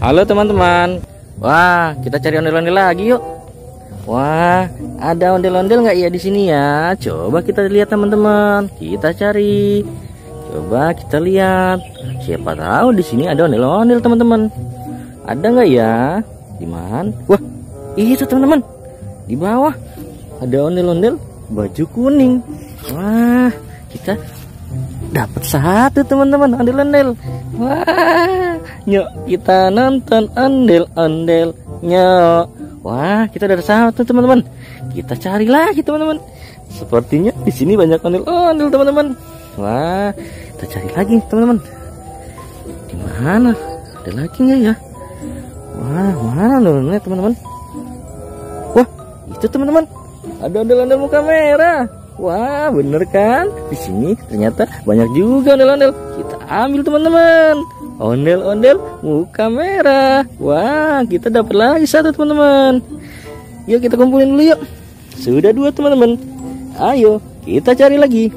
Halo teman-teman. Wah, kita cari ondel-ondel lagi yuk. Wah, ada ondel-ondel nggak ya di sini ya? Coba kita lihat teman-teman. Kita cari. Coba kita lihat. Siapa tahu di sini ada ondel-ondel teman-teman. Ada nggak ya? Di mana? Wah, itu teman-teman. Di bawah ada ondel-ondel baju kuning. Wah, kita dapat satu teman-teman ondel-ondel. Wah, yuk kita nonton ondel-ondel. Nyok. Wah, kita udah satu teman-teman. Kita cari lagi teman-teman. Sepertinya di sini banyak ondel-ondel teman-teman. Wah, kita cari lagi teman-teman. Di mana? Ada lagi nggak ya? Wah, mana ondel-ondelnya teman-teman? Wah, itu teman-teman. Ada ondel-ondel muka merah. Wah, bener kan? Di sini ternyata banyak juga ondel-ondel. Kita ambil teman-teman. Ondel-ondel muka merah. Wah, kita dapat lagi satu teman-teman. Yuk kita kumpulin dulu yuk. Sudah dua teman-teman. Ayo kita cari lagi.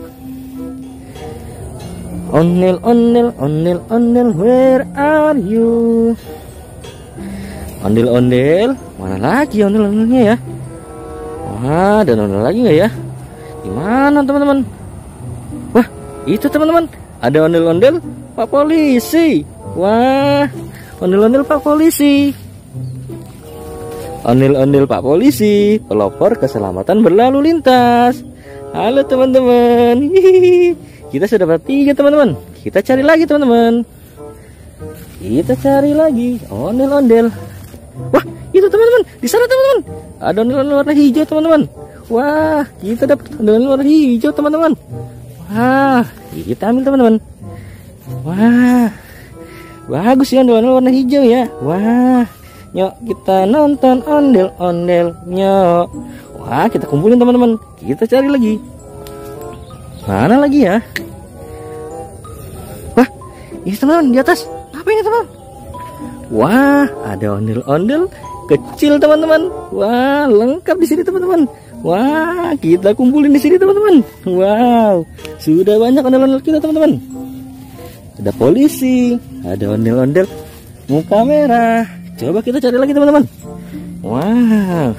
Ondel-ondel, ondel-ondel, where are you? Ondel-ondel, mana lagi ondel-ondelnya ya? Wah, ada ondel lagi nggak ya? Gimana teman-teman? Wah, itu teman-teman, ada ondel-ondel Pak Polisi. Wah, ondel-ondel Pak Polisi. Ondel-ondel Pak Polisi, pelopor keselamatan berlalu lintas. Halo teman-teman. Kita sudah dapat 3 teman-teman. Kita cari lagi teman-teman. Kita cari lagi ondel-ondel. Wah, itu teman-teman, di sana teman-teman. Ada ondel-ondel warna hijau teman-teman. Wah, kita dapat ondel-ondel warna hijau teman-teman. Wah, kita ambil teman-teman. Wah, bagus ya ondel-ondel warna hijau ya. Wah, yuk kita nonton ondel-ondel. Yuk. Wah, kita kumpulin teman-teman. Kita cari lagi. Mana lagi ya? Wah, ini teman-teman di atas. Apa ini teman? Wah, ada ondel-ondel kecil teman-teman. Wah, lengkap di sini teman-teman. Wah, kita kumpulin di sini teman-teman. Wow, sudah banyak ondel-ondel kita teman-teman. Ada polisi, ada ondel-ondel muka merah. Coba kita cari lagi teman-teman. Wow,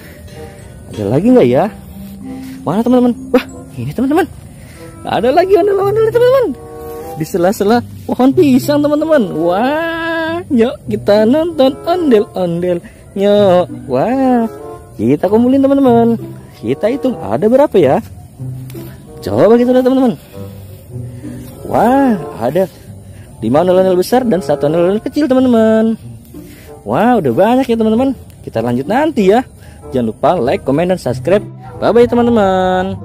ada lagi nggak ya? Mana teman-teman? Wah, ini teman-teman. Ada lagi ondel-ondel teman-teman. Di sela-sela pohon pisang teman-teman. Wah, yuk kita nonton ondel-ondel. Yuk, wah, kita kumpulin teman-teman. Kita hitung ada berapa ya? Coba kita lihat teman-teman. Wah, ada 5 ondel-ondel besar dan 1 ondel-ondel kecil teman-teman. Wah, udah banyak ya teman-teman. Kita lanjut nanti ya. Jangan lupa like, komen, dan subscribe. Bye bye teman-teman.